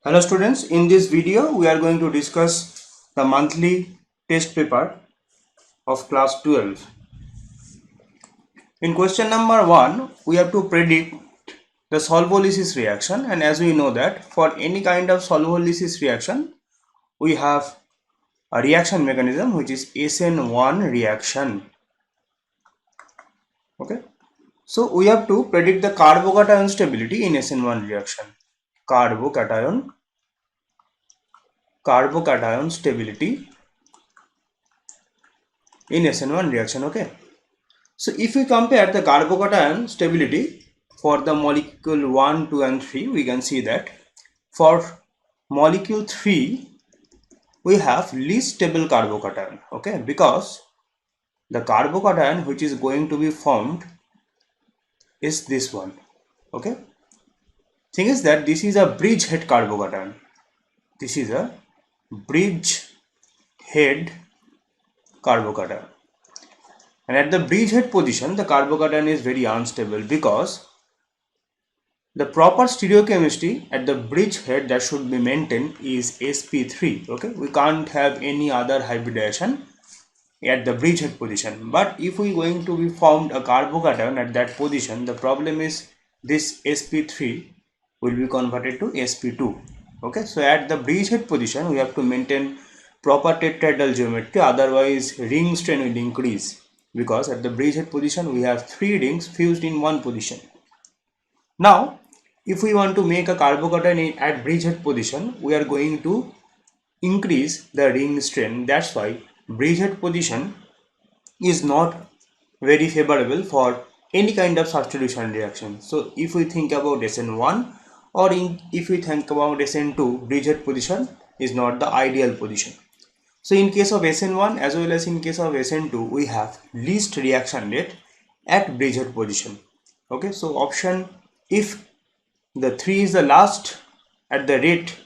Hello students, in this video we are going to discuss the monthly test paper of class 12. In question number 1, we have to predict the solvolysis reaction, and as we know that for any kind of solvolysis reaction we have a reaction mechanism which is SN1 reaction. Okay, so we have to predict the carbocation stability in SN1 reaction. Carbocation stability in SN1 reaction. Okay, so if we compare the carbocation stability for the molecule 1, 2 and 3, we can see that for molecule 3 we have least stable carbocation. Okay, because the carbocation which is going to be formed is this one. Okay, thing is that this is a bridgehead carbocation. This is a bridgehead carbocation. And at the bridgehead position, the carbocation is very unstable because the proper stereochemistry at the bridgehead that should be maintained is sp3. Okay, we can't have any other hybridization at the bridgehead position. But if we going to be formed a carbocation at that position, the problem is this sp3 will be converted to sp2. Okay, so at the bridgehead position we have to maintain proper tetrahedral geometry, otherwise ring strain will increase, because at the bridgehead position we have 3 rings fused in one position. Now if we want to make a carbocation at bridgehead position, we are going to increase the ring strain. That's why bridgehead position is not very favorable for any kind of substitution reaction. So if we think about SN1 or if we think about SN2, bridgehead position is not the ideal position. So in case of SN1 as well as in case of SN2, we have least reaction rate at bridgehead position. Okay, so option, if the 3 is the last at the rate,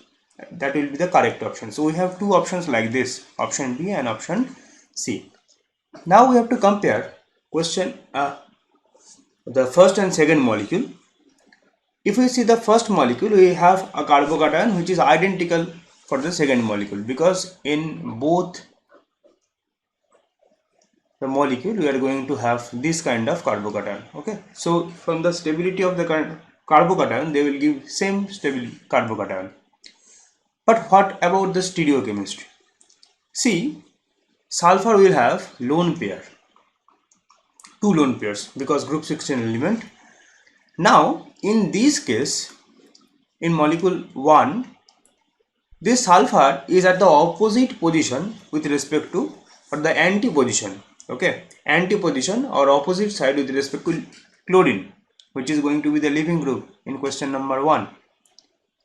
that will be the correct option. So we have two options like this, option B and option C. Now we have to compare the first and second molecule. If we see the first molecule, we have a carbocation which is identical for the second molecule, because in both the molecule we are going to have this kind of carbocation. Okay, so from the stability of the carbocation, they will give same stability carbocation. But what about the stereochemistry? See, sulfur will have lone pair, two lone pairs, because group 16 element. Now in this case, in molecule 1, this sulfur is at the opposite position with respect to, or the anti position. Okay, anti position or opposite side with respect to chlorine, which is going to be the leaving group in question number 1.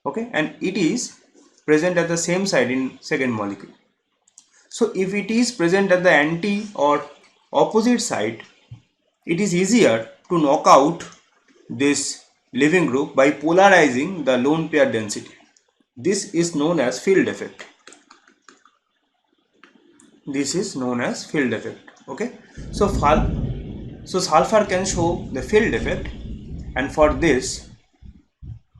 Okay, and it is present at the same side in second molecule. So if it is present at the anti or opposite side, it is easier to knock out this leaving group by polarizing the lone pair density. This is known as field effect. This is known as field effect. Okay, so sulfur can show the field effect, and for this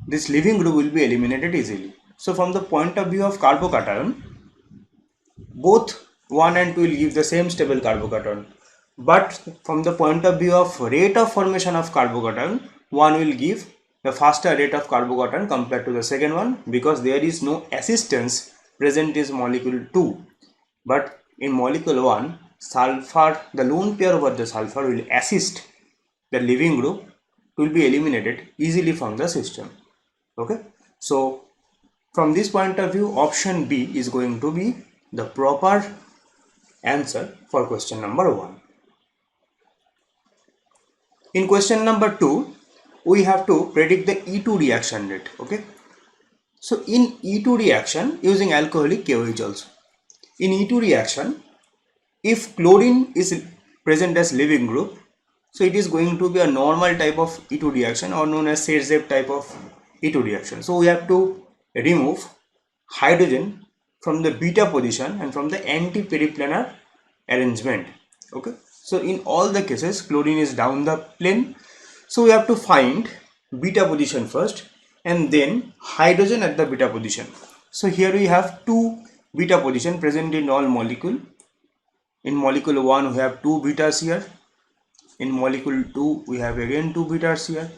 leaving group will be eliminated easily. So from the point of view of carbocation, both 1 and 2 will give the same stable carbocation, but from the point of view of rate of formation of carbocation, 1 will give the faster rate of carbocation compared to the second one, because there is no assistance present in molecule 2. But in molecule 1, sulfur, the lone pair over the sulfur will assist the leaving group will be eliminated easily from the system. Okay, so from this point of view, option B is going to be the proper answer for question number 1. In question number 2, we have to predict the E2 reaction rate. Okay, so in E2 reaction, using alcoholic KOH also. In E2 reaction, if chlorine is present as leaving group, so it is going to be a normal type of E2 reaction, or known as Serzev type of E2 reaction. So we have to remove hydrogen from the beta position and from the anti-periplanar arrangement. Okay, so in all the cases chlorine is down the plane, so we have to find beta position first, and then hydrogen at the beta position. So here we have two beta position present in all molecule. In molecule 1 we have two betas here. In molecule 2 we have again two betas here.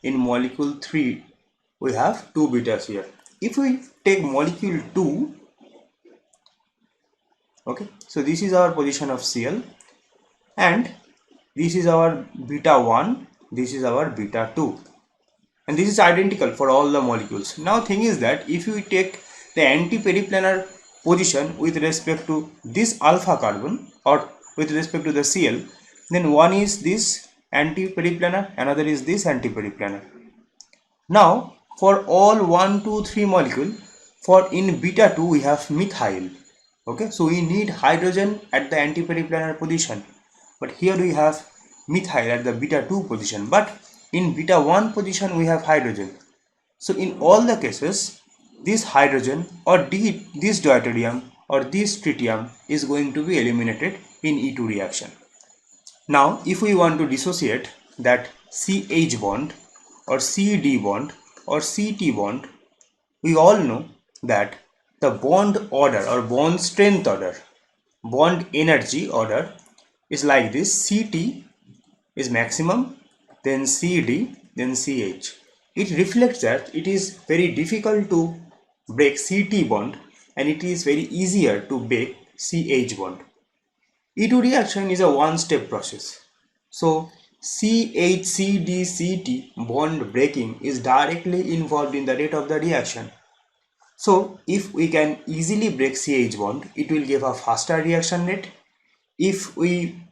In molecule 3 we have two betas here. If we take molecule 2, okay, so this is our position of Cl, and this is our beta 1, this is our beta 2, and this is identical for all the molecules. Now thing is that if you take the anti-periplanar position with respect to this alpha carbon or with respect to the Cl, then one is this anti-periplanar, another is this anti-periplanar. Now for all 1, 2, 3 molecule, for in beta 2 we have methyl. Okay, so we need hydrogen at the anti-periplanar position, but here we have methyl at the beta 2 position, but in beta 1 position we have hydrogen. So in all the cases, this hydrogen or this deuterium or this tritium is going to be eliminated in E2 reaction. Now if we want to dissociate that CH bond or CD bond or CT bond, we all know that the bond order or bond strength order, bond energy order is like this: CT is maximum, then CD, then CH. It reflects that it is very difficult to break CT bond and it is very easier to break CH bond. E2 reaction is a one-step process. So CH-CD-CT bond breaking is directly involved in the rate of the reaction. So if we can easily break CH bond, it will give a faster reaction rate. If we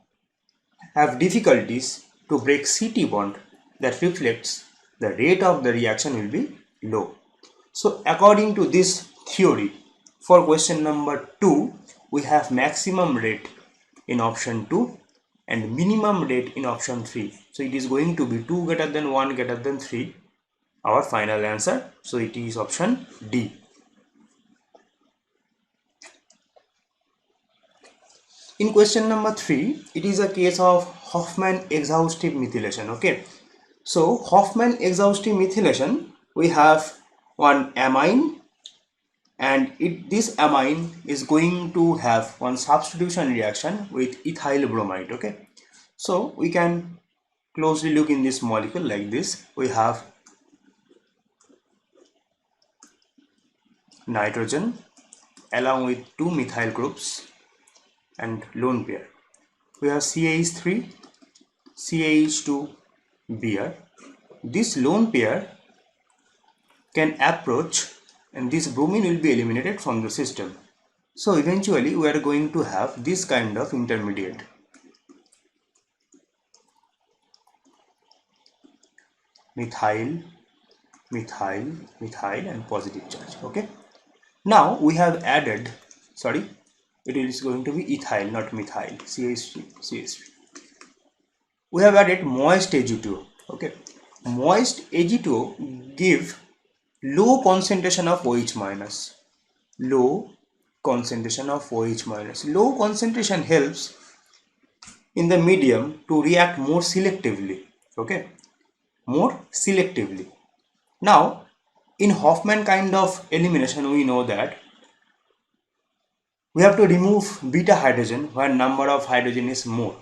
have difficulties to break CT bond, that reflects the rate of the reaction will be low. So according to this theory, for question number 2, we have maximum rate in option 2 and minimum rate in option 3. So it is going to be 2 greater than 1 greater than 3, our final answer. So it is option D. In question number 3, it is a case of Hofmann exhaustive methylation. Okay, so Hofmann exhaustive methylation, we have one amine, and this amine is going to have one substitution reaction with ethyl bromide. Okay, so we can closely look in this molecule like this. We have nitrogen along with two methyl groups and lone pair. We have CH3, CH2 Br. This lone pair can approach and this bromine will be eliminated from the system. So eventually we are going to have this kind of intermediate. Methyl, methyl, methyl and positive charge. Okay. Now we have added, it is going to be ethyl, not methyl, CH3, CH3. We have added moist Ag2O. Okay, moist Ag2O give low concentration of OH minus. Low concentration of OH minus. Low concentration helps in the medium to react more selectively. Okay, more selectively. Now, in Hofmann kind of elimination, we know that we have to remove beta hydrogen where number of hydrogen is more.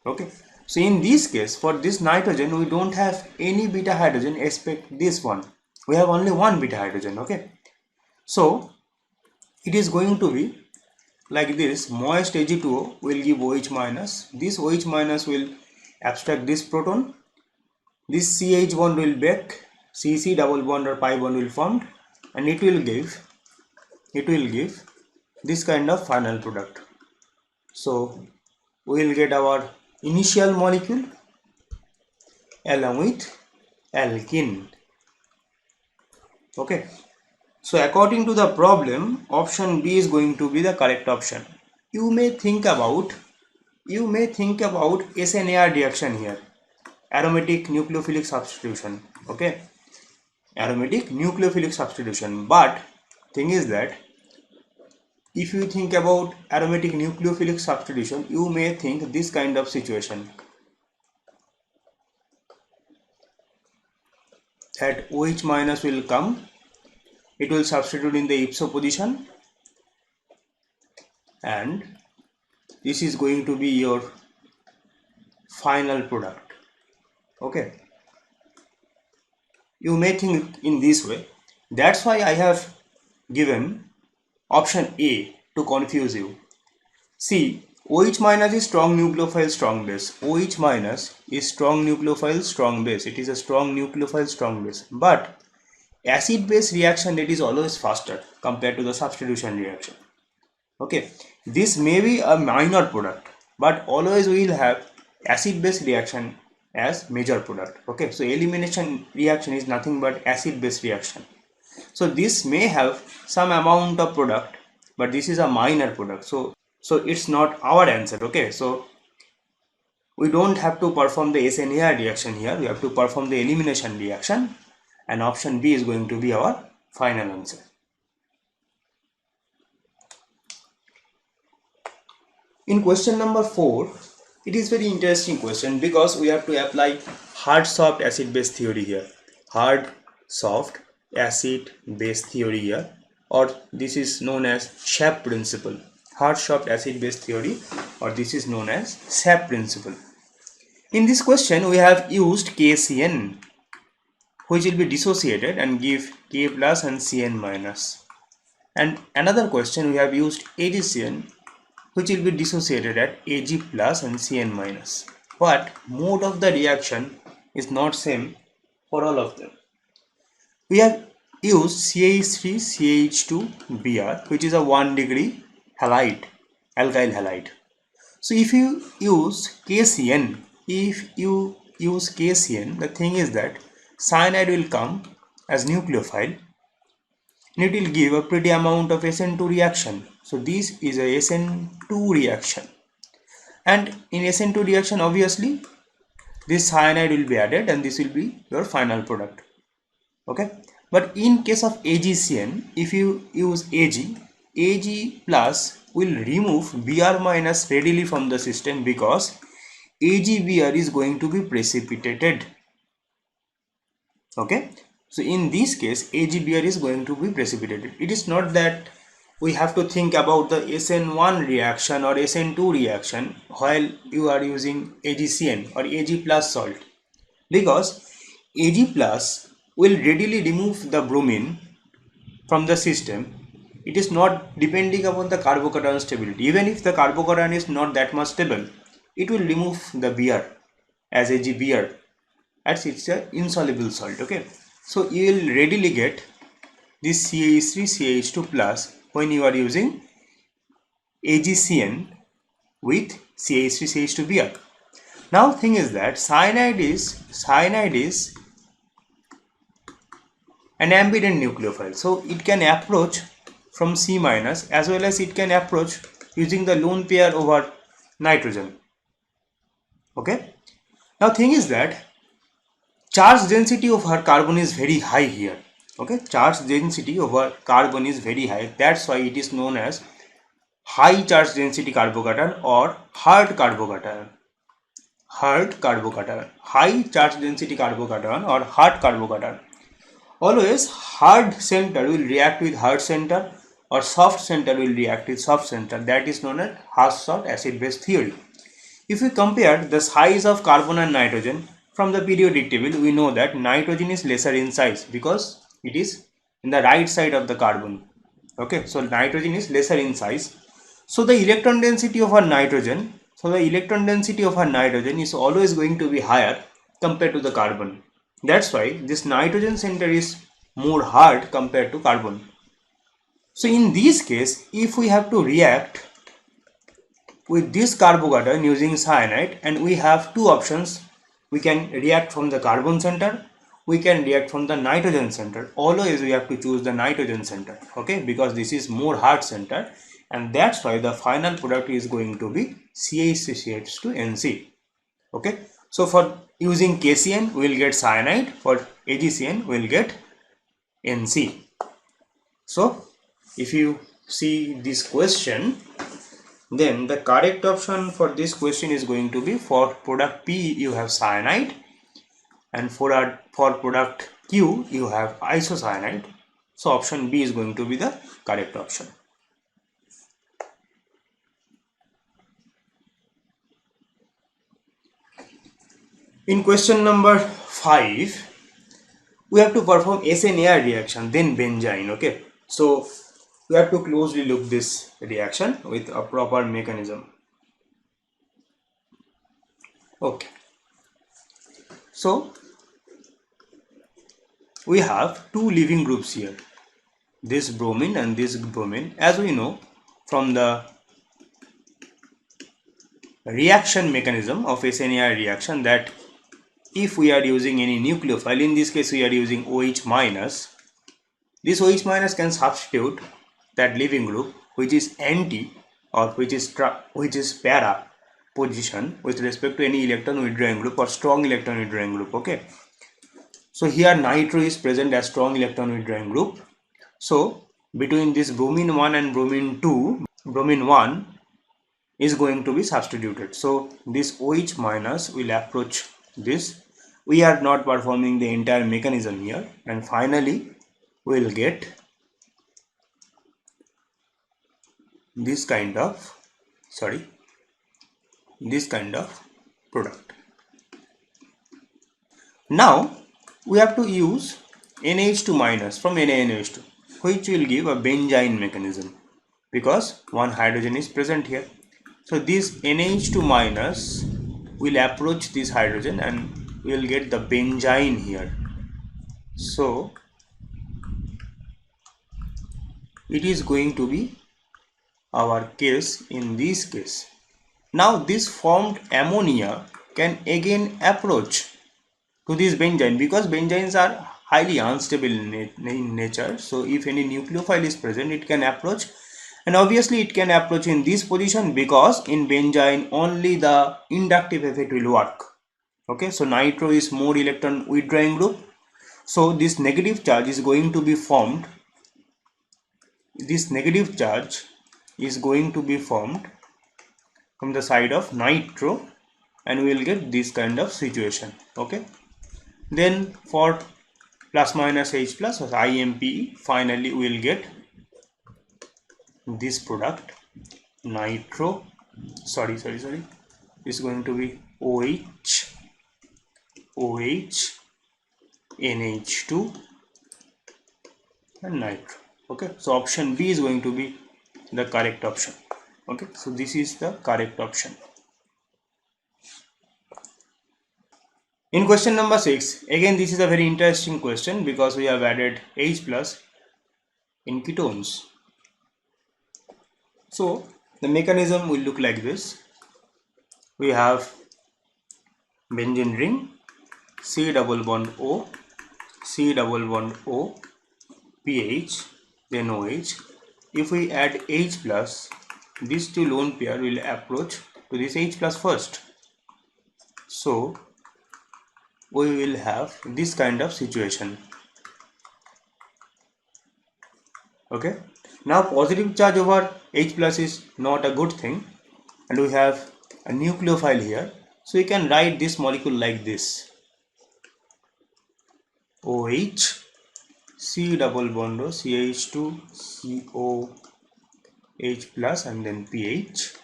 Okay, so in this case, for this nitrogen, we don't have any beta hydrogen except this one. We have only one beta hydrogen. Okay, so it is going to be like this: moist Ag2O will give OH minus. This OH minus will abstract this proton. This CH bond will break, CC double bond or pi bond will form, and it will give this kind of final product. So we will get our initial molecule along with alkene. Okay, so according to the problem, option B is going to be the correct option. You may think about SNAR reaction here, aromatic nucleophilic substitution. Okay, aromatic nucleophilic substitution, but thing is that if you think about aromatic nucleophilic substitution, you may think this kind of situation. that OH minus will come, it will substitute in the ipso position, and this is going to be your final product. Okay, you may think in this way. That's why I have given option A to confuse you. See, OH minus is strong nucleophile strong base. OH minus is strong nucleophile strong base. It is a strong nucleophile strong base. But acid base reaction rate is always faster compared to the substitution reaction. Okay, this may be a minor product, but always we will have acid base reaction as major product. Okay, so elimination reaction is nothing but acid base reaction. So this may have some amount of product, but this is a minor product. So it's not our answer. Okay, so we don't have to perform the SNAR reaction here. We have to perform the elimination reaction, and option B is going to be our final answer. In question number 4, it is very interesting question because we have to apply hard soft acid base theory here. Hard soft acid base theory here, or this is known as SAP principle. Hard soft acid base theory, or this is known as SAP principle. In this question we have used KCN, which will be dissociated and give K plus and Cn minus. And another question we have used AgCN, which will be dissociated at Ag plus and Cn minus. But mode of the reaction is not same for all of them. We have used CH3 CH2 Br, which is a 1 degree halide, alkyl halide. So if you use KCN, the thing is that cyanide will come as nucleophile and it will give a pretty amount of SN2 reaction. So this is a SN2 reaction, and in SN2 reaction obviously this cyanide will be added and this will be your final product. Okay, but in case of AgCN, if you use Ag plus will remove Br minus readily from the system because AgBr is going to be precipitated. Okay, so in this case AgBr is going to be precipitated. It is not that we have to think about the SN1 reaction or SN2 reaction while you are using AgCN or Ag plus salt, because Ag plus will readily remove the bromine from the system. It is not depending upon the carbocation stability. Even if the carbocation is not that much stable, it will remove the Br as AgBr, as it's an insoluble salt. Okay, so you will readily get this CH3 CH2 plus when you are using AgCN with CH3 CH2 Br. Now thing is that cyanide is an ambident nucleophile, so it can approach from C minus as well as it can approach using the lone pair over nitrogen. Okay, now thing is that charge density of our carbon is very high here. Okay, charge density of our carbon is very high. That's why it is known as high charge density carbocation or hard carbocation. Hard carbocation, high charge density carbocation or hard carbocation. Always hard center will react with hard center or soft center will react with soft center. That is known as hard soft acid base theory. If we compare the size of carbon and nitrogen from the periodic table, we know that nitrogen is lesser in size because it is in the right side of the carbon. Okay, so nitrogen is lesser in size. So the electron density of our nitrogen, is always going to be higher compared to the carbon. That's why this nitrogen center is more hard compared to carbon. So in this case, if we have to react with this carbocation using cyanide, and we have two options, we can react from the carbon center, we can react from the nitrogen center. Always we have to choose the nitrogen center, okay, because this is more hard center, and that's why the final product is going to be CH3CH2NC. Okay, so for using KCN we will get cyanide, for AgCN we will get NC. So if you see this question, then the correct option for this question is going to be for product P you have cyanide, and for product Q you have isocyanide. So option B is going to be the correct option. In question number 5, we have to perform SNAR reaction, then benzene. Okay, so we have to closely look this reaction with a proper mechanism. Okay, so we have two leaving groups here, this bromine and this bromine. As we know from the reaction mechanism of SNAR reaction, that if we are using any nucleophile, in this case we are using OH minus, this OH minus can substitute that leaving group which is anti or which is para position with respect to any electron withdrawing group or strong electron withdrawing group. Okay, so here nitro is present as strong electron withdrawing group. So between this bromine 1 and bromine 2, bromine 1 is going to be substituted. So this OH minus will approach this. We are not performing the entire mechanism here, and finally we will get this kind of product. Now we have to use NH2 minus from NaNH2, which will give a benzene mechanism because one hydrogen is present here. So this NH2 minus will approach this hydrogen and we will get the benzene here. So it is going to be our case in this case. Now this formed ammonia can again approach to this benzene because benzenes are highly unstable in nature. So if any nucleophile is present, it can approach, and obviously it can approach in this position because in benzene only the inductive effect will work. Okay, so nitro is more electron withdrawing group, so this negative charge is going to be formed. This negative charge is going to be formed from the side of nitro, and we will get this kind of situation. Okay, then for plus minus H plus as IMPE, finally we will get this product nitro, is going to be OH NH2 and nitro. Okay, so option B is going to be the correct option. Okay, so this is the correct option. In question number 6, again this is a very interesting question because we have added H plus in ketones. So the mechanism will look like this. We have benzene ring, C double bond O, C double bond O, pH, then OH. If we add H plus, these two lone pair will approach to this H plus first. So we will have this kind of situation. Okay, now positive charge over H plus is not a good thing, and we have a nucleophile here, so we can write this molecule like this: OH, C double bond O, CH2 COH plus, and then pH.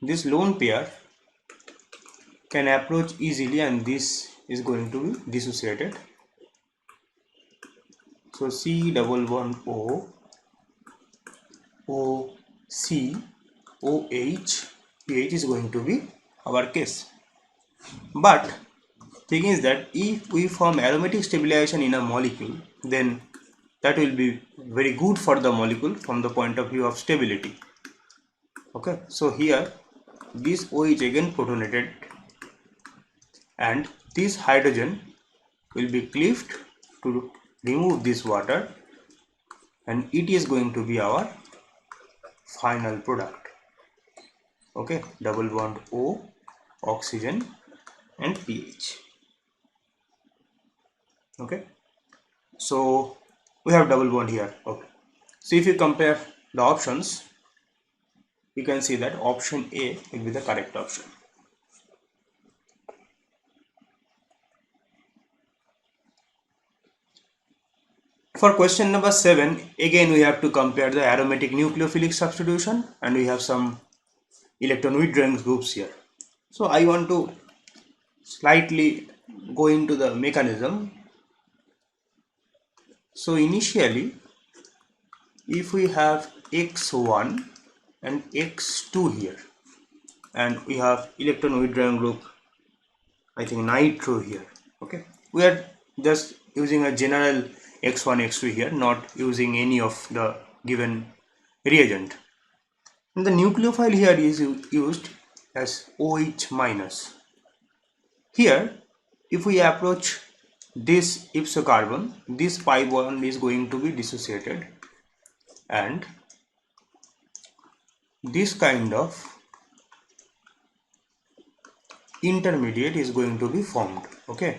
This lone pair can approach easily, and this is going to be dissociated. So C double bond O, O, C, OH, pH is going to be our case. But thing is that if we form aromatic stabilization in a molecule, then that will be very good for the molecule from the point of view of stability. Okay, so here this OH again protonated, and this hydrogen will be cleaved to remove this water, and it is going to be our final product. Okay, double bond O, oxygen and pH. Okay, so we have double bond here. Okay, so if you compare the options, you can see that option A will be the correct option. For question number 7, again we have to compare the aromatic nucleophilic substitution, and we have some electron withdrawing groups here. So I want to slightly go into the mechanism. So initially, if we have X1 and X2 here, and we have electron withdrawing group, I think nitro here. Okay, we are just using a general X1 X2 here, not using any of the given reagent. And the nucleophile here is used as OH minus. Here, if we approach this ipso carbon, this pi bond is going to be dissociated, and this kind of intermediate is going to be formed. Okay,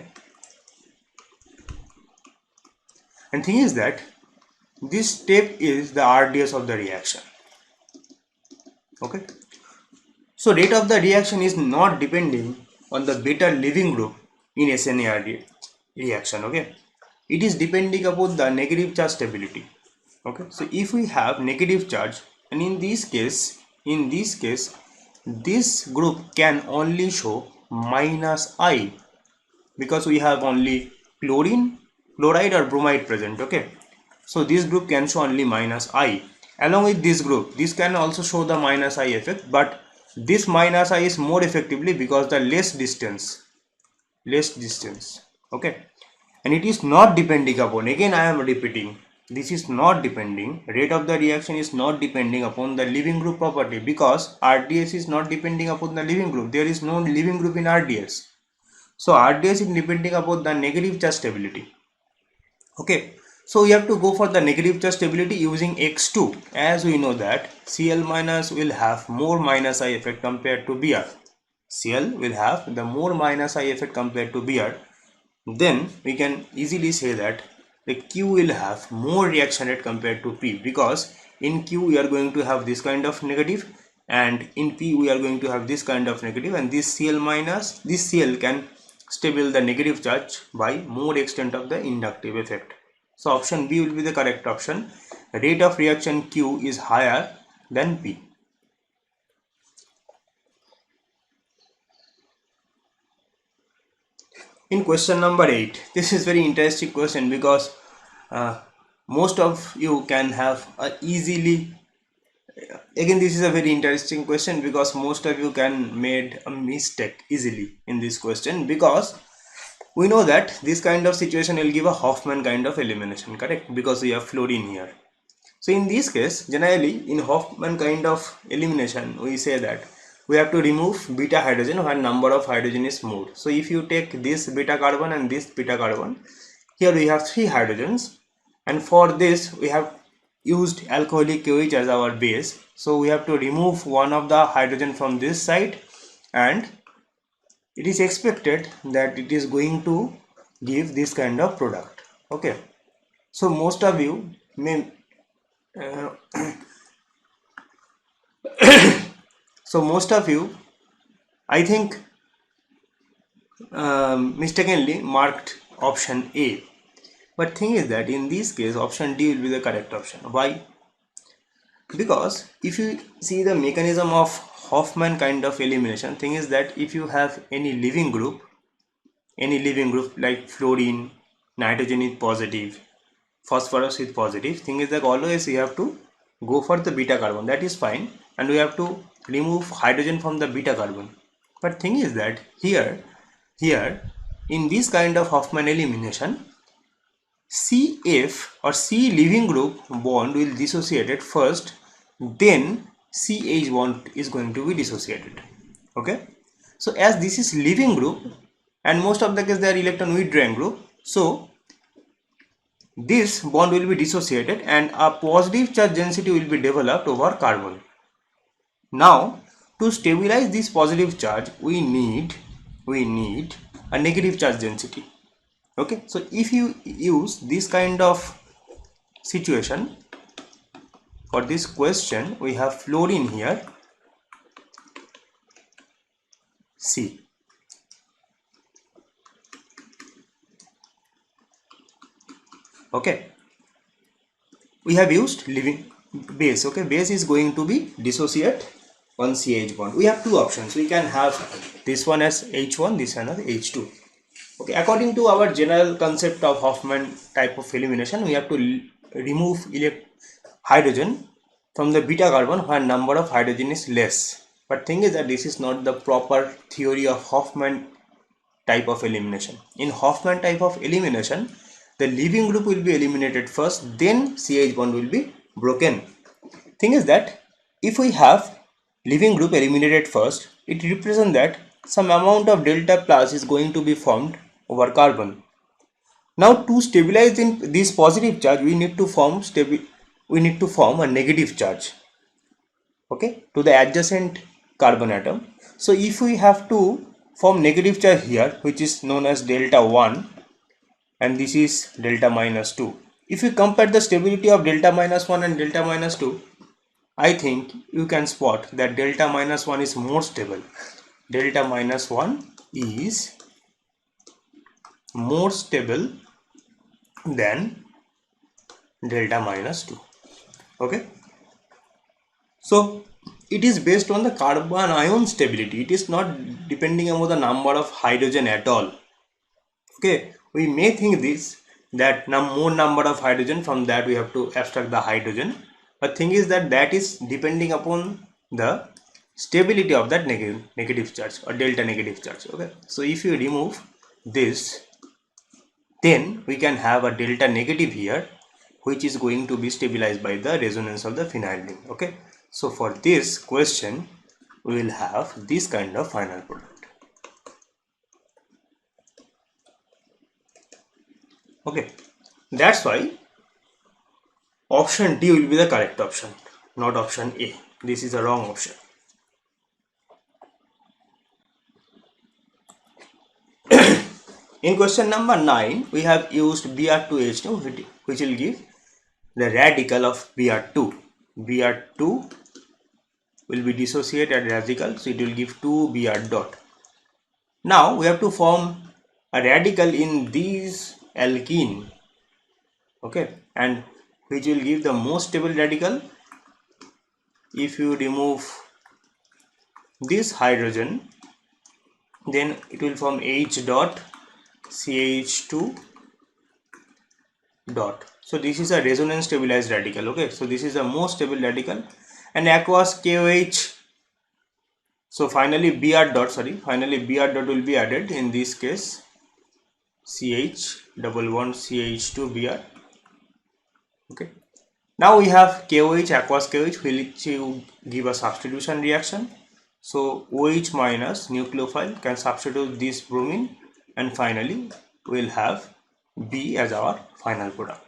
and thing is that this step is the RDS of the reaction. Okay, so rate of the reaction is not depending on the beta leaving group in SNARD reaction. Okay, it is depending upon the negative charge stability. Okay, so if we have negative charge, and in this case this group can only show -I, because we have only chlorine, chloride or bromide present. Okay, so this group can show only -I. Along with this group, this can also show the -I effect, but this -I is more effectively because the less distance. Okay, and it is not depending upon, again I am repeating, this is not depending, rate of the reaction is not depending upon the leaving group property, because RDS is not depending upon the leaving group. There is no leaving group in RDS. So RDS is depending upon the negative charge stability. Okay, so we have to go for the negative charge stability using X2, as we know that Cl minus will have more -I effect compared to Br. Cl will have the more -I effect compared to Br. Then we can easily say that the Q will have more reaction rate compared to P, because in Q we are going to have this kind of negative, and in P we are going to have this kind of negative, and this Cl minus, this Cl can stable the negative charge by more extent of the inductive effect. So option B will be the correct option. Rate of reaction Q is higher than P. In question number 8, this is very interesting question, because most of you can have easily, again this is a very interesting question, because most of you can made a mistake easily in this question, because we know that this kind of situation will give a Hoffman kind of elimination, correct, because we have fluorine here. So in this case, generally in Hoffman kind of elimination, we say that we have to remove beta hydrogen when number of hydrogen is more. So if you take this beta carbon and this beta carbon, here we have 3 hydrogens, and for this we have used alcoholic OH as our base. So we have to remove one of the hydrogen from this side, and it is expected that it is going to give this kind of product. Okay, so most of you may uh, so most of you, I think, mistakenly marked option A, but thing is that in this case option D will be the correct option. Why? Because if you see the mechanism of Hoffman kind of elimination, thing is that if you have any leaving group like fluorine, nitrogen is positive, phosphorus is positive, thing is that always we have to go for the beta carbon, that is fine, and we have to remove hydrogen from the beta carbon. But thing is that here in this kind of Hoffman elimination, CF or C leaving group bond will dissociate first, then CH bond is going to be dissociated. Okay, so as this is leaving group, and most of the case they are electron withdrawing group, so this bond will be dissociated and a positive charge density will be developed over carbon. Now to stabilize this positive charge, we need a negative charge density. Okay, so if you use this kind of situation, for this question we have fluorine here, C. Okay, we have used leaving base. Okay, base is going to be dissociate one CH bond. We have two options. We can have this one as H1, this one as H2. Okay, according to our general concept of Hofmann type of elimination, we have to remove hydrogen from the beta carbon when number of hydrogen is less. But thing is that this is not the proper theory of Hofmann type of elimination. In Hofmann type of elimination, the leaving group will be eliminated first, then CH bond will be broken. Thing is that if we have leaving group eliminated first, it represents that some amount of delta plus is going to be formed over carbon. Now to stabilize in this positive charge, we need to form a negative charge, okay, to the adjacent carbon atom. So if we have to form negative charge here, which is known as delta 1, and this is delta minus 2. If you compare the stability of delta minus 1 and delta minus 2, I think you can spot that delta minus 1 is more stable. Delta minus 1 is more stable than delta minus 2. Okay. So it is based on the carbon ion stability. It is not depending on the number of hydrogen at all. Okay. We may think this that more number of hydrogen, from that we have to abstract the hydrogen. But thing is that is depending upon the stability of that negative charge or delta negative charge. Okay. So if you remove this, then we can have a delta negative here, which is going to be stabilized by the resonance of the phenyl ring. Okay. So for this question, we will have this kind of final product. Okay. That's why option D will be the correct option, not option A. This is a wrong option. In question number 9, we have used Br2H2, which will give the radical of Br2. Br2 will be dissociated radical, so it will give 2 Br dot. Now we have to form a radical in these alkene, okay, and which will give the most stable radical. If you remove this hydrogen, then it will form H dot CH2 dot. So this is a resonance stabilized radical. Okay, so this is the most stable radical, and aqueous KOH. So finally Br dot will be added in this case, CH double bond CH2 Br. Okay, now we have KOH, aqueous KOH, which will give a substitution reaction. So OH minus nucleophile can substitute this bromine, and finally we will have B as our final product.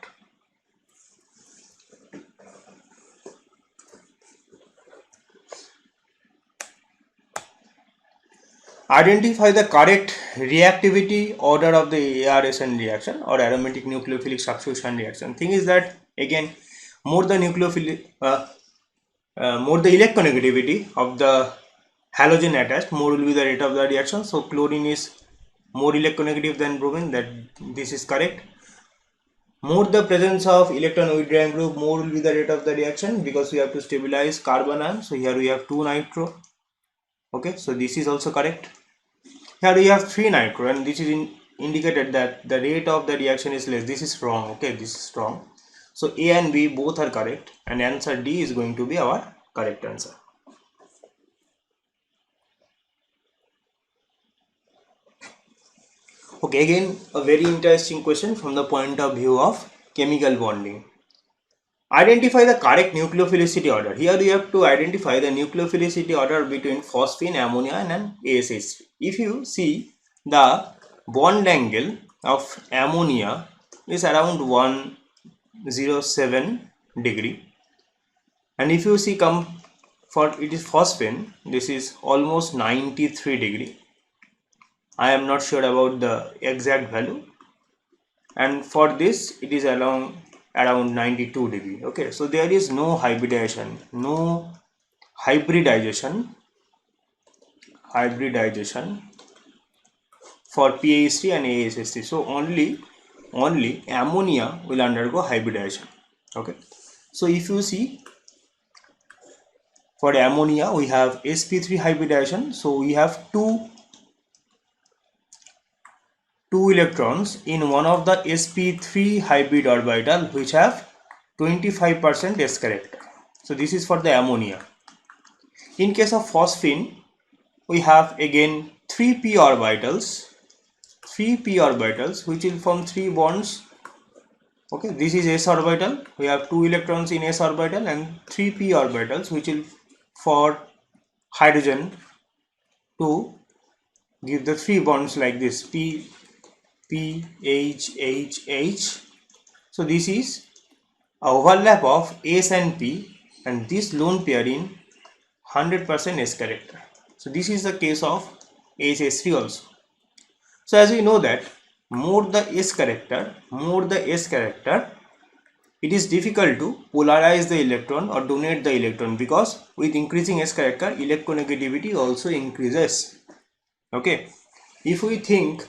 Identify the correct reactivity order of the ARSN reaction or aromatic nucleophilic substitution reaction. Thing is that again, more the electronegativity of the halogen attached, more will be the rate of the reaction. So chlorine is more electronegative than bromine. That this is correct. More the presence of electron withdrawing group, more will be the rate of the reaction, because we have to stabilize carbon ion. So here we have 2 nitro. Okay, so this is also correct. Here we have 3 nitro, and this is indicated that the rate of the reaction is less. This is wrong. Okay, this is wrong. So A and B both are correct, and answer D is going to be our correct answer. Okay, again a very interesting question from the point of view of chemical bonding. Identify the correct nucleophilicity order. Here we have to identify the nucleophilicity order between phosphine, ammonia and ASH3. If you see, the bond angle of ammonia is around 107 degree, and if you see for it is phosphine, this is almost 93 degree. I am not sure about the exact value, and for this it is around 92 degree. Okay, so there is no hybridization for PaH3 and ASH3. So only ammonia will undergo hybridization. Okay, So if you see, for ammonia we have sp3 hybridization, so we have two electrons in one of the sp3 hybrid orbital which have 25% s character. So this is for the ammonia. In case of phosphine, we have again 3p orbitals, which will form 3 bonds. Okay, this is s orbital. We have 2 electrons in s orbital and 3p orbitals which will for hydrogen to give the 3 bonds like this, p H H H. So this is a overlap of S and P, and this lone pair in 100% S character. So this is the case of HH3 also. So as we know that more the S character, it is difficult to polarize the electron or donate the electron, because with increasing S character, electronegativity also increases. Okay, if we think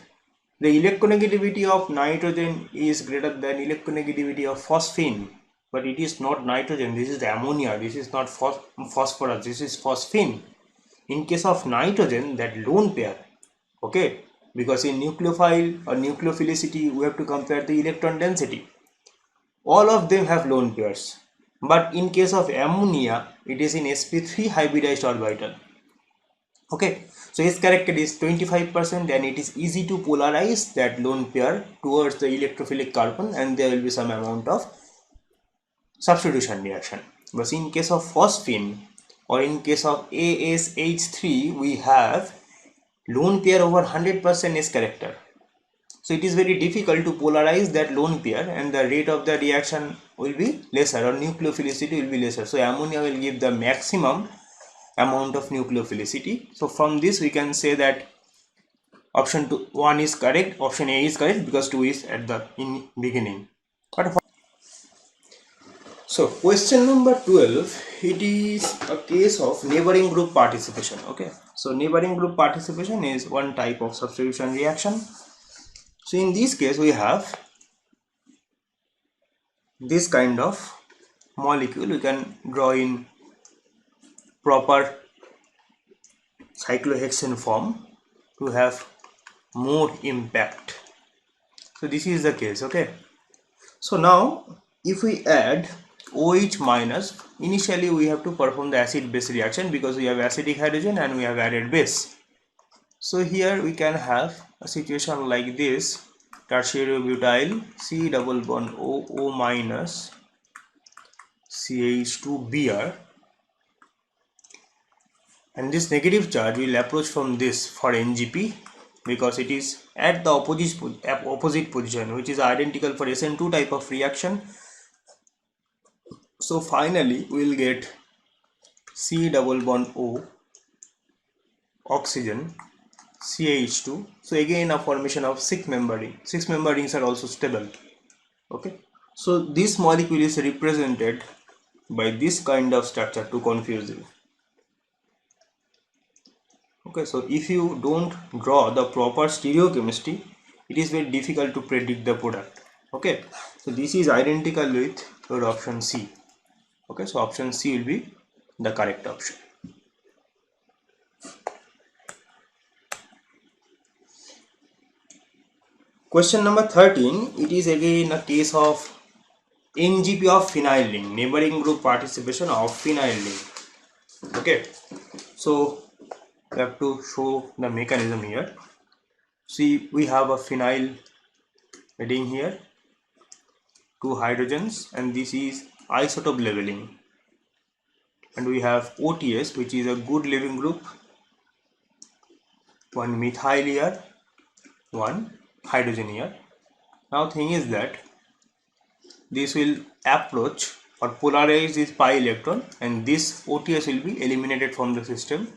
the electronegativity of nitrogen is greater than electronegativity of phosphine, but it is not nitrogen, this is the ammonia, this is not phosphorus, this is phosphine. In case of nitrogen, that lone pair, okay, because in nucleophile or nucleophilicity we have to compare the electron density. All of them have lone pairs, but in case of ammonia, it is in sp3 hybridized orbital. Okay, so his character is 25% and it is easy to polarize that lone pair towards the electrophilic carbon, and there will be some amount of substitution reaction. But in case of phosphine or in case of ASH3, we have lone pair over 100% S character. So it is very difficult to polarize that lone pair, and the rate of the reaction will be lesser, or nucleophilicity will be lesser. So ammonia will give the maximum amount of nucleophilicity. So from this we can say that option 1 is correct, option A is correct, because 2 is at the in beginning. So question number 12, it is a case of neighboring group participation. Okay, so neighboring group participation is one type of substitution reaction. So in this case we have this kind of molecule. We can draw in proper cyclohexane form to have more impact. So this is the case. Okay, so now if we add OH minus, initially we have to perform the acid base reaction because we have acidic hydrogen and we have added base. So here we can have a situation like this: tertiary butyl C double bond OO minus CH2Br, and this negative charge will approach from this for NGP because it is at the opposite position, which is identical for SN2 type of reaction. So finally we will get C double bond O oxygen CH2. So again a formation of 6-member ring. 6-member rings are also stable. Okay, so this molecule is represented by this kind of structure to confuse you. Okay, so if you don't draw the proper stereochemistry, it is very difficult to predict the product. Okay, so this is identical with your option C. Okay, so option C will be the correct option. Question number 13, it is again a case of NGP of phenyl ring, neighboring group participation of phenyl ring. Okay, so we have to show the mechanism here. See, we have a phenyl ring here, 2 hydrogens, and this is isotope leveling, and we have OTS, which is a good leaving group, 1 methyl here, 1 hydrogen here. Now thing is that this will approach or polarize this pi electron, and this OTS will be eliminated from the system.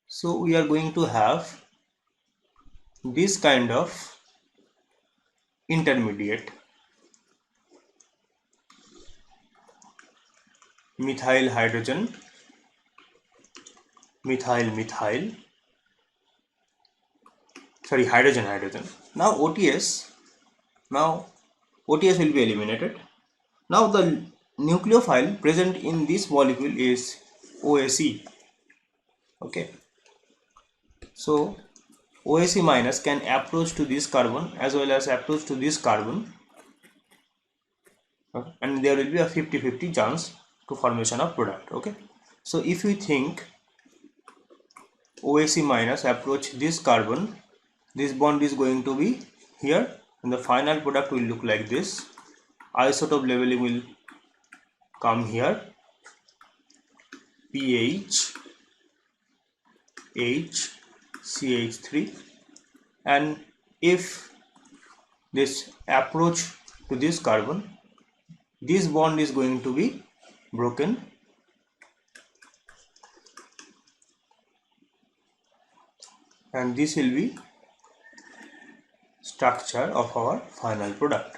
So we are going to have this kind of intermediate, methyl hydrogen, hydrogen. Now OTS will be eliminated. Now the nucleophile present in this molecule is OAC. Okay, so OAC minus can approach to this carbon as well as approach to this carbon, okay, and there will be a 50-50 chance to formation of product. Okay, so if we think OAC minus approach this carbon, this bond is going to be here and the final product will look like this. Isotope labeling will come here, PH, H, CH3, and if this approach to this carbon, this bond is going to be broken and this will be structure of our final product,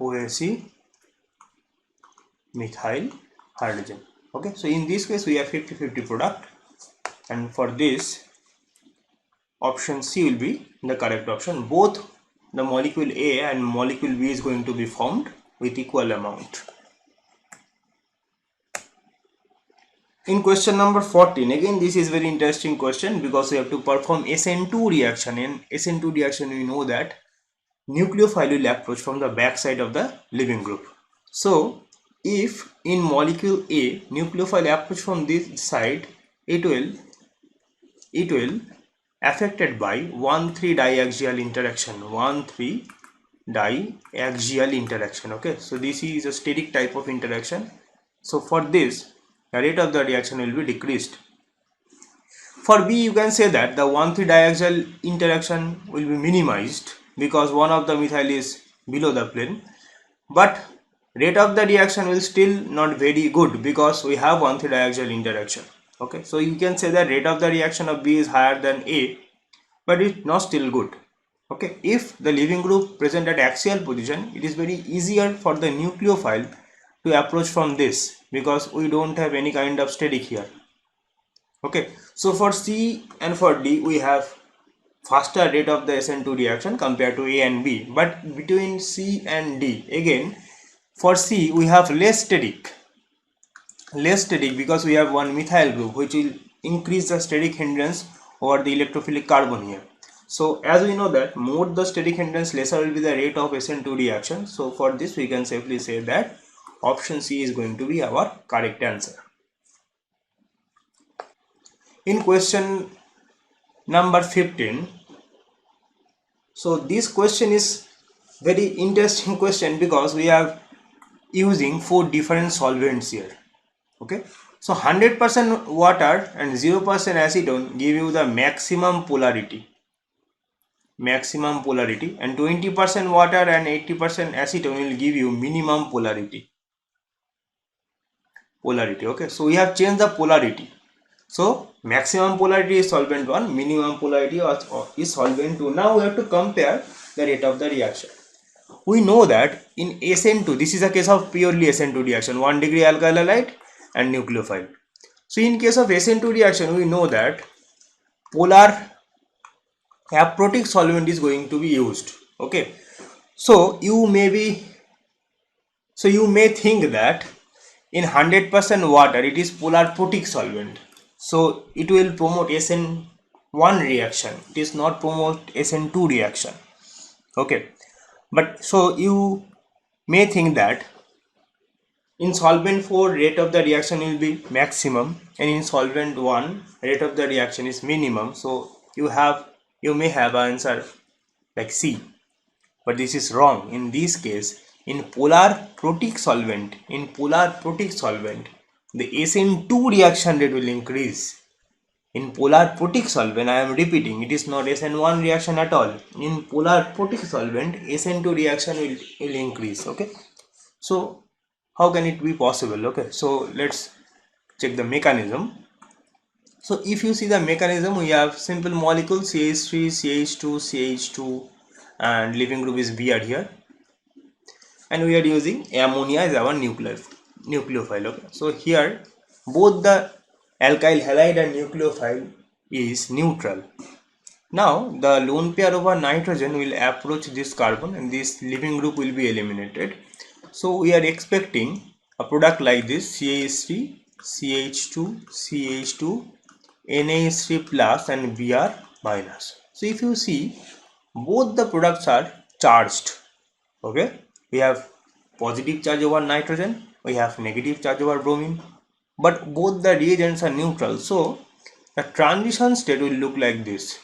OAC methyl hydrogen. Okay, so in this case we have 50-50 product, and for this option C will be the correct option. Both the molecule A and molecule B is going to be formed with equal amount. In question number 14, again this is very interesting question because we have to perform SN2 reaction. In SN2 reaction we know that nucleophile will approach from the back side of the leaving group. So if in molecule A nucleophile approach from this side, it will affected by 1,3 diaxial interaction, 1,3 diaxial interaction. Okay, so this is a steric type of interaction. So for this the rate of the reaction will be decreased. For B you can say that the 1,3 diaxial interaction will be minimized because one of the methyl is below the plane, but rate of the reaction will still not very good because we have 1,3 diaxial interaction. Okay, so you can say that rate of the reaction of B is higher than A, but it's not still good. Okay, if the leaving group present at axial position, it is very easier for the nucleophile to approach from this because we don't have any kind of steric here. Okay, so for C and for D we have faster rate of the SN2 reaction compared to A and B, but between C and D, again for C we have less steric because we have one methyl group which will increase the steric hindrance over the electrophilic carbon here. So as we know that more the steric hindrance, lesser will be the rate of SN2 reaction. So for this we can safely say that option C is going to be our correct answer. In question number 15, so this question is very interesting question because we are using 4 different solvents here. Okay, so 100% water and 0% acetone give you the maximum polarity, and 20% water and 80% acetone will give you minimum polarity. Okay, so we have changed the polarity. So maximum polarity is solvent 1, minimum polarity is solvent 2. Now we have to compare the rate of the reaction. We know that in SN2, this is a case of purely SN2 reaction, 1 degree alkyl halide and nucleophile. So in case of SN2 reaction, we know that polar aprotic solvent is going to be used. Okay, so you may think that in 100% water it is polar protic solvent, so it will promote SN1 reaction, it is not promote SN2 reaction. Okay, but so you may think that in solvent 4 rate of the reaction will be maximum and in solvent 1 rate of the reaction is minimum, so you may have an answer like C, but this is wrong. In this case, in polar protic solvent, the SN2 reaction rate will increase. In polar protic solvent, I am repeating, it is not SN1 reaction at all. In polar protic solvent, SN2 reaction will increase. Okay, so how can it be possible? Okay, so let's check the mechanism. So if you see the mechanism, we have simple molecule CH3, CH2, and leaving group is Br here, and we are using ammonia as our nucleophile. Okay, so here both the alkyl halide and nucleophile is neutral. Now the lone pair over nitrogen will approach this carbon and this leaving group will be eliminated. So we are expecting a product like this, CH3, CH2, CH2, NaH3 plus and Br minus. So if you see, both the products are charged. Okay, we have positive charge over nitrogen, we have negative charge over bromine, but both the reagents are neutral. So the transition state will look like this: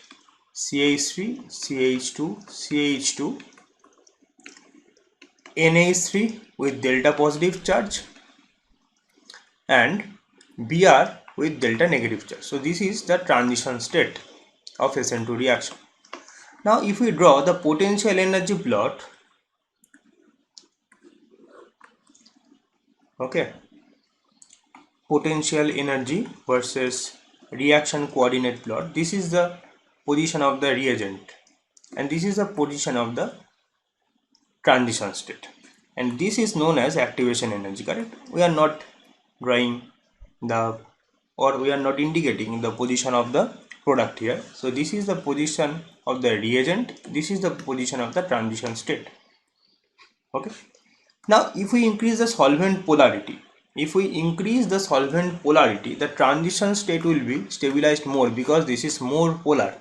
CH3, CH2, CH2, NaH3 with delta positive charge and Br with delta negative charge. So this is the transition state of SN2 reaction. Now if we draw the potential energy plot, okay, potential energy versus reaction coordinate plot, this is the position of the reagent and this is the position of the transition state, and this is known as activation energy, correct? We are not drawing the, or we are not indicating the position of the product here. So this is the position of the reagent, this is the position of the transition state. Okay, now if we increase the solvent polarity, the transition state will be stabilized more because this is more polar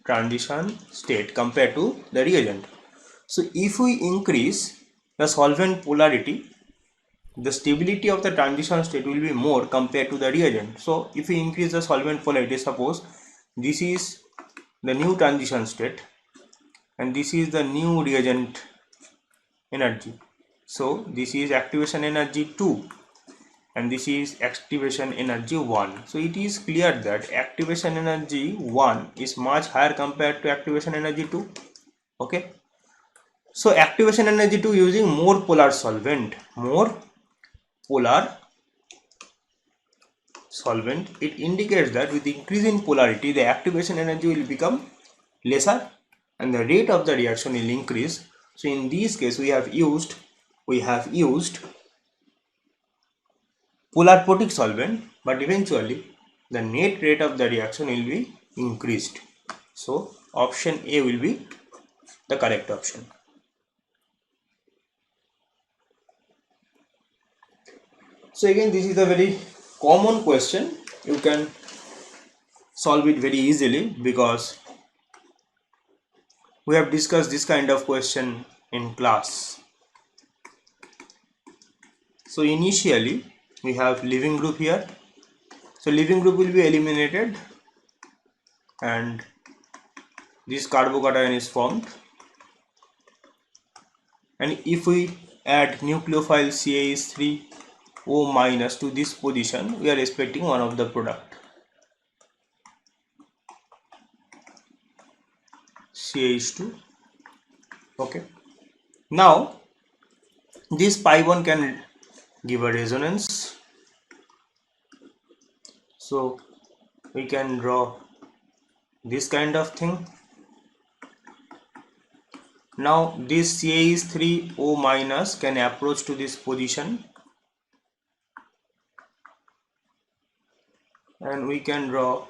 transition state compared to the reagent. So if we increase the solvent polarity, the stability of the transition state will be more compared to the reagent. So if we increase the solvent polarity, suppose this is the new transition state and this is the new reagent energy. So this is activation energy 2 and this is activation energy 1. So it is clear that activation energy 1 is much higher compared to activation energy 2. Okay, so activation energy 2 using more polar solvent, it indicates that with increase in polarity the activation energy will become lesser and the rate of the reaction will increase. So in this case we have used polar protic solvent, but eventually the net rate of the reaction will be increased. So option A will be the correct option. So again, this is a very common question. You can solve it very easily because we have discussed this kind of question in class. So initially we have leaving group here. So leaving group will be eliminated and this carbocation is formed. And if we add nucleophile CH3O minus to this position, we are expecting one of the product CH2. Okay, now this pi bond can give a resonance, so we can draw this kind of thing. Now this CH3O minus can approach to this position and we can draw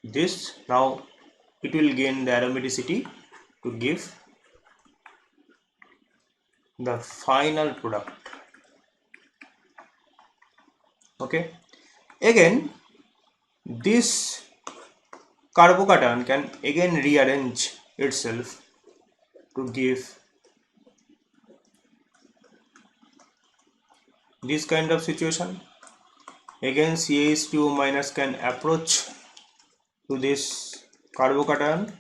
this. Now it will gain the aromaticity to give the final product. Okay, again this carbocation can again rearrange itself to give this kind of situation. Again CH2O minus can approach to this carbocation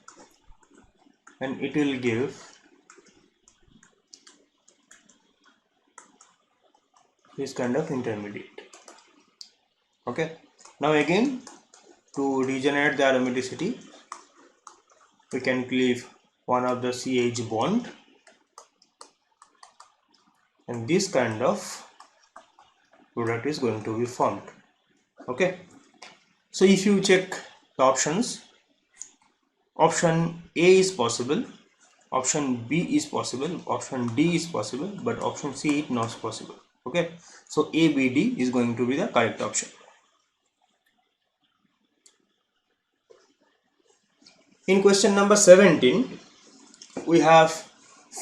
and it will give this kind of intermediate. Okay, now again to regenerate the aromaticity, we can cleave one of the CH bond and this kind of product is going to be formed. Okay, so if you check the options, option A is possible, option B is possible, option D is possible, but option C is not possible. Okay, so A, B, D is going to be the correct option. In question number 17, we have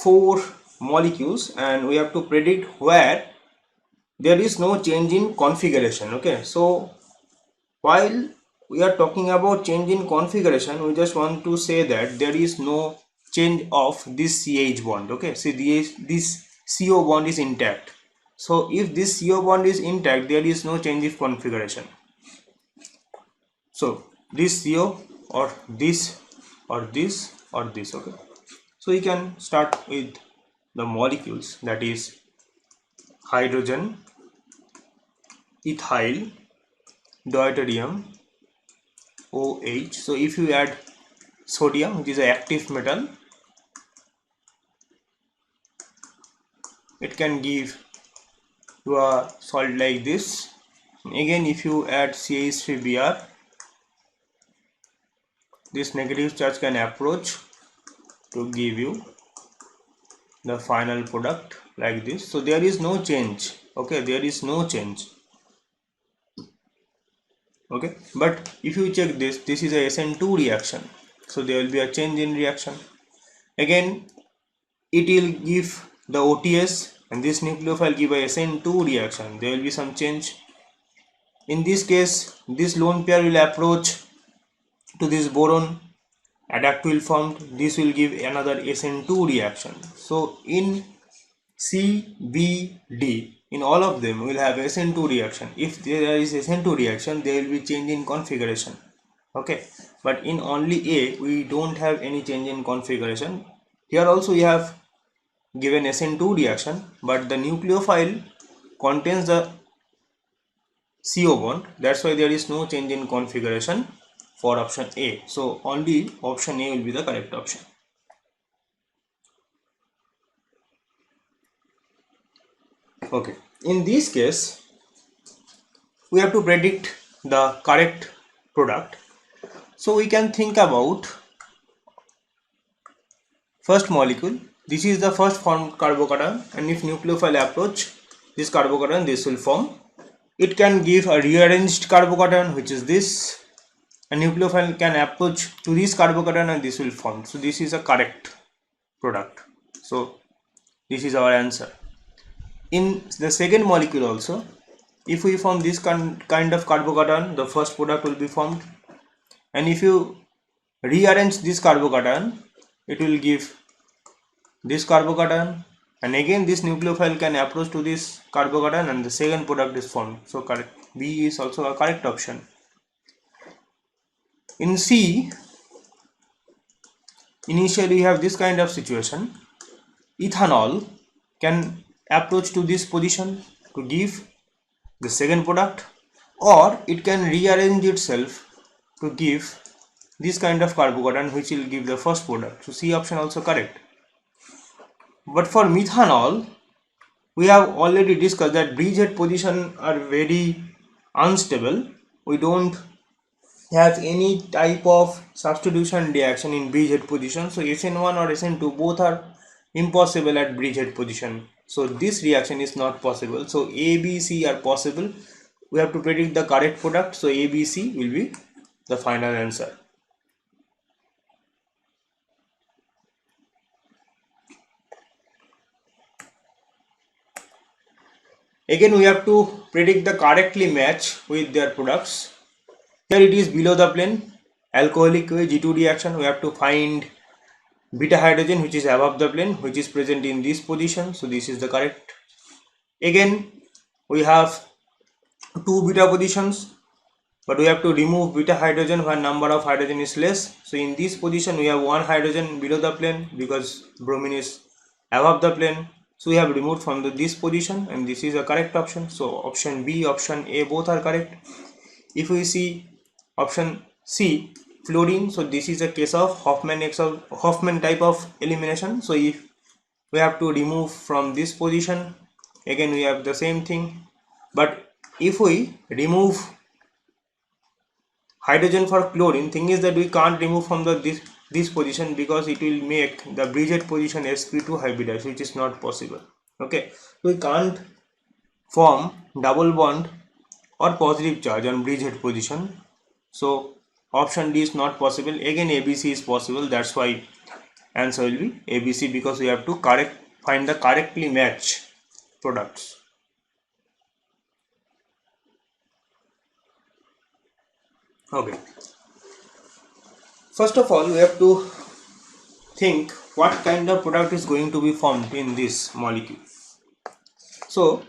4 molecules and we have to predict where there is no change in configuration. Okay, so while we are talking about change in configuration, we just want to say that there is no change of this CH bond. Okay, see this CO bond is intact. So if this CO bond is intact, there is no change in configuration. So this CO or this or this or this. Okay, so we can start with the molecules, that is hydrogen, ethyl, deuterium, OH. So if you add sodium, which is an active metal, it can give you a salt like this. Again, if you add CH3Br, this negative charge can approach to give you the final product like this. So there is no change. Okay, there is no change. Okay, but if you check this is a SN2 reaction, so there will be a change in reaction. Again, it will give the OTS and this nucleophile give a SN2 reaction. There will be some change. In this case, this lone pair will approach to this boron, adduct will form. This will give another SN2 reaction. So in C, B, D, in all of them will have SN2 reaction. If there is SN2 reaction, there will be change in configuration. Okay, but in only A we don't have any change in configuration. Here also we have given SN2 reaction, but the nucleophile contains the CO bond. That's why there is no change in configuration for option A. So only option A will be the correct option. Okay, in this case we have to predict the correct product. So we can think about first molecule. This is the first formed carbocation, and if nucleophile approach this carbocation, this will form. It can give a rearranged carbocation, which is this. A nucleophile can approach to this carbocation and this will form. So this is a correct product. So this is our answer. In the second molecule also, if we form this kind of carbocation, the first product will be formed. And if you rearrange this carbocation, it will give this carbocation, and again this nucleophile can approach to this carbocation and the second product is formed. So correct, B is also a correct option. In C, initially you have this kind of situation. Ethanol can approach to this position to give the second product, or it can rearrange itself to give this kind of carbocation, which will give the first product. So C option also correct. But for methanol, we have already discussed that bridgehead position are very unstable. We don't have any type of substitution reaction in bridgehead position. So SN1 or SN2 both are impossible at bridgehead position. So this reaction is not possible. So A, B, C are possible. We have to predict the correct product. So A, B, C will be the final answer. Again, we have to predict the correctly match with their products. Here it is below the plane, alcoholic G2 reaction. We have to find beta hydrogen which is above the plane, which is present in this position. So this is the correct. Again, we have two beta positions, but we have to remove beta hydrogen when number of hydrogen is less. So in this position we have one hydrogen below the plane because bromine is above the plane. So we have removed from this position, and this is a correct option. So option B, option A both are correct. If we see option C, fluorine, so this is a case of Hoffman type of elimination. So if we have to remove from this position, again we have the same thing. But if we remove hydrogen for chlorine, thing is that we can't remove from this position because it will make the bridgehead position sp2 hybridized, which is not possible. Okay, we can't form double bond or positive charge on bridgehead position. So Option D is not possible. Again ABC is possible. That's why answer will be ABC, because we have to find the correctly matched products. Okay. First of all, we have to think what kind of product is going to be formed in this molecule. So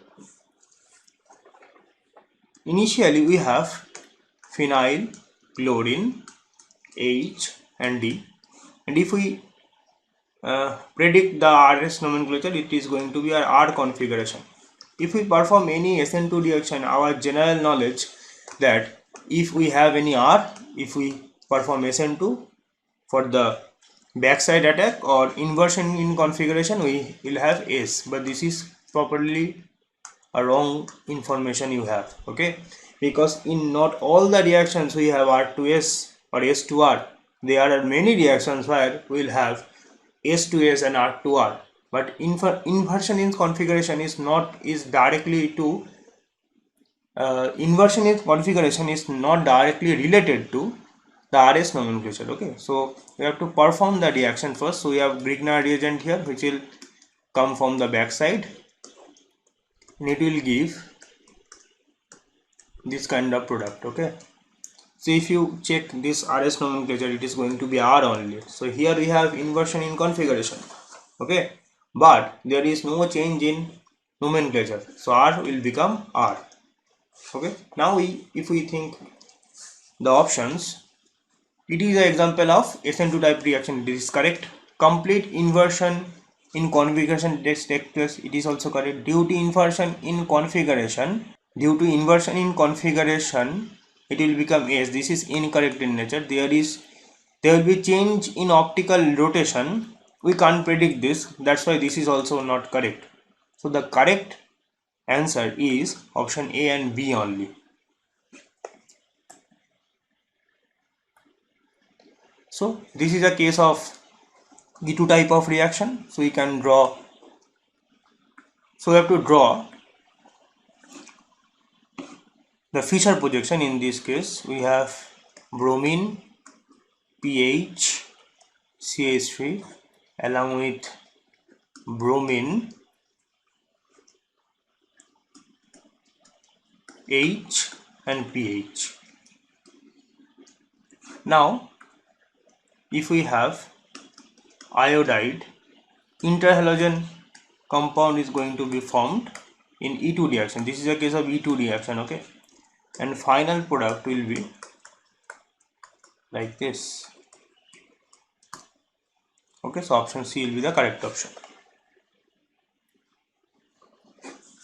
initially we have phenyl, chlorine, H and D, and if we predict the RS nomenclature, it is going to be our R configuration. If we perform any SN2 reaction, our general knowledge that if we have any R, if we perform SN2 for the backside attack or inversion in configuration, we will have S, but this is properly a wrong information you have, okay, because in not all the reactions we have R to S or S to R. There are many reactions where we will have S to S and R to R, but inversion in configuration is directly to inversion in configuration is not directly related to the RS nomenclature. Okay, so we have to perform the reaction first. So we have Grignard reagent here, which will come from the backside, and it will give this kind of product. Okay, so if you check this RS nomenclature, it is going to be R only. So here we have inversion in configuration, okay, but there is no change in nomenclature, so R will become R. Okay, now if we think the options, it is an example of SN2 type reaction. This is correct. Complete inversion in configuration takes place. It is also correct. Due to inversion in configuration, it will become S. This is incorrect in nature. There will be change in optical rotation. We can't predict this. That's why this is also not correct. So the correct answer is option A and B only. So this is a case of the two type of reaction. So we can draw. So we have to draw the Fischer projection. In this case, we have bromine, pH, CH3 along with bromine, H and pH. Now if we have iodide, interhalogen compound is going to be formed in E2 reaction. This is a case of E2 reaction, okay, and final product will be like this. Okay, so option C will be the correct option.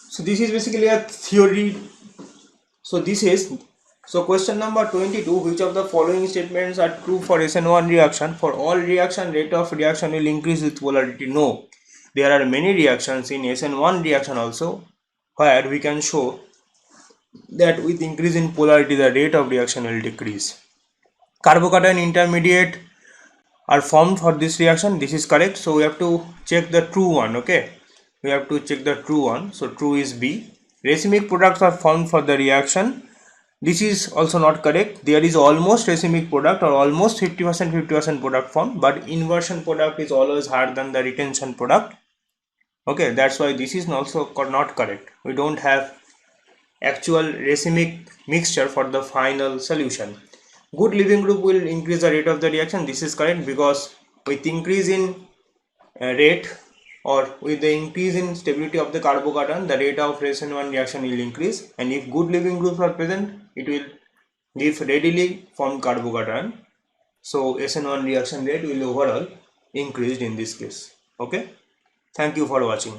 So this is basically a theory. So question number 22, which of the following statements are true for SN1 reaction? For all reaction, rate of reaction will increase with polarity. No, there are many reactions in SN1 reaction also where we can show that with increase in polarity the rate of reaction will decrease. Carbocation intermediate are formed for this reaction. This is correct. So we have to check the true one. Okay, we have to check the true one. So true is B. Racemic products are formed for the reaction. This is also not correct. There is almost racemic product or almost 50% product formed, but inversion product is always higher than the retention product. Okay, that's why this is also not correct. We don't have actual racemic mixture for the final solution. Good leaving group will increase the rate of the reaction. This is correct, because with increase in rate or with the increase in stability of the carbocation, the rate of SN1 reaction will increase, and if good leaving groups are present, it will give readily formed carbocation. So SN1 reaction rate will overall increase in this case. Okay, thank you for watching.